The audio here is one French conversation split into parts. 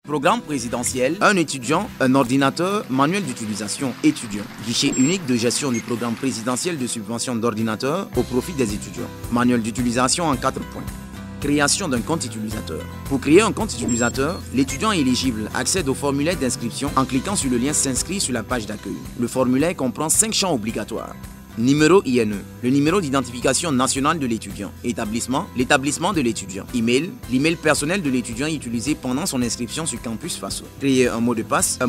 Programme présidentiel, un étudiant, un ordinateur, manuel d'utilisation étudiant. Guichet unique de gestion du programme présidentiel de subvention d'ordinateur au profit des étudiants. Manuel d'utilisation en 4 points. Création d'un compte utilisateur. Pour créer un compte utilisateur, l'étudiant éligible accède au formulaire d'inscription en cliquant sur le lien s'inscrit sur la page d'accueil. Le formulaire comprend 5 champs obligatoires. Numéro INE, le numéro d'identification nationale de l'étudiant. Établissement, l'établissement de l'étudiant. Email, l'email personnel de l'étudiant utilisé pendant son inscription sur Campus Faso. Créer un mot de passe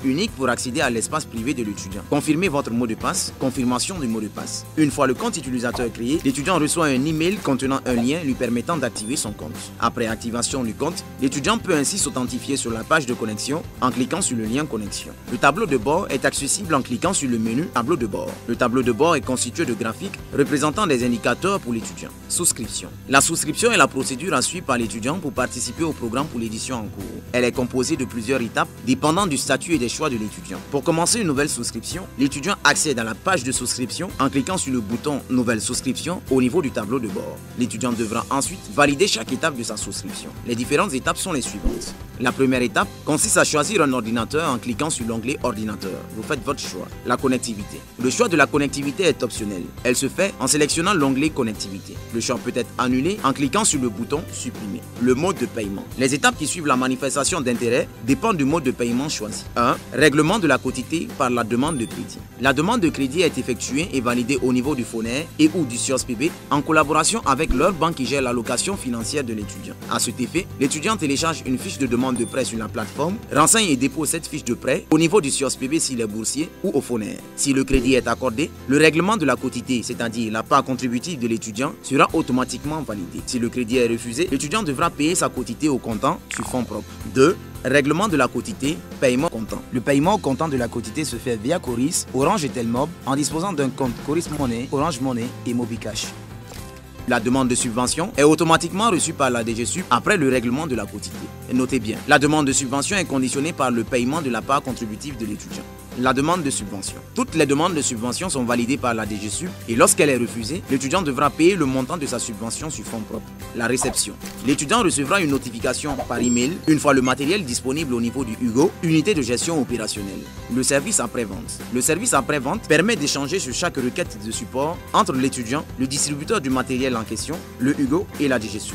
unique pour accéder à l'espace privé de l'étudiant. Confirmez votre mot de passe, confirmation du mot de passe. Une fois le compte utilisateur créé, l'étudiant reçoit un email contenant un lien lui permettant d'activer son compte. Après activation du compte, l'étudiant peut ainsi s'authentifier sur la page de connexion en cliquant sur le lien connexion. Le tableau de bord est accessible en cliquant sur le menu tableau de bord. Le tableau de bord est constitué de graphiques représentant des indicateurs pour l'étudiant. Souscription. La souscription est la procédure à suivre par l'étudiant pour participer au programme pour l'édition en cours. Elle est composée de plusieurs étapes dépendant du statut et des choix de l'étudiant. Pour commencer une nouvelle souscription, l'étudiant accède à la page de souscription en cliquant sur le bouton Nouvelle souscription au niveau du tableau de bord. L'étudiant devra ensuite valider chaque étape de sa souscription. Les différentes étapes sont les suivantes. La première étape consiste à choisir un ordinateur en cliquant sur l'onglet Ordinateur. Vous faites votre choix. La connectivité. Le choix de la connectivité est optionnel. Elle se fait en sélectionnant l'onglet Connectivité. Le choix peut être annulé en cliquant sur le bouton Supprimer. Le mode de paiement. Les étapes qui suivent la manifestation d'intérêt dépendent du mode de paiement choisi. 1. Règlement de la quotité par la demande de crédit. La demande de crédit est effectuée et validée au niveau du FONER et ou du SIOSPB en collaboration avec leur banque qui gère l'allocation financière de l'étudiant. À cet effet, l'étudiant télécharge une fiche de demande de prêt sur la plateforme, renseigne et dépose cette fiche de prêt au niveau du SIOSPB s'il est boursier ou au FONER. Si le crédit est accordé, le règlement de la quotité, c'est-à-dire la part contributive de l'étudiant, sera automatiquement validé. Si le crédit est refusé, l'étudiant devra payer sa quotité au comptant sur fonds propres. 2. Règlement de la quotité, paiement au comptant. Le paiement au comptant de la quotité se fait via Coris, Orange et Telmob en disposant d'un compte Coris Money, Orange Money et Mobicash. La demande de subvention est automatiquement reçue par la DGSUB après le règlement de la quotité. Et notez bien, la demande de subvention est conditionnée par le paiement de la part contributive de l'étudiant. La demande de subvention. Toutes les demandes de subvention sont validées par la DGSUB et lorsqu'elle est refusée, l'étudiant devra payer le montant de sa subvention sur fonds propres. La réception. L'étudiant recevra une notification par email une fois le matériel disponible au niveau du HUGO, unité de gestion opérationnelle. Le service après-vente. Le service après-vente permet d'échanger sur chaque requête de support entre l'étudiant, le distributeur du matériel en question, le HUGO et la DGSUB.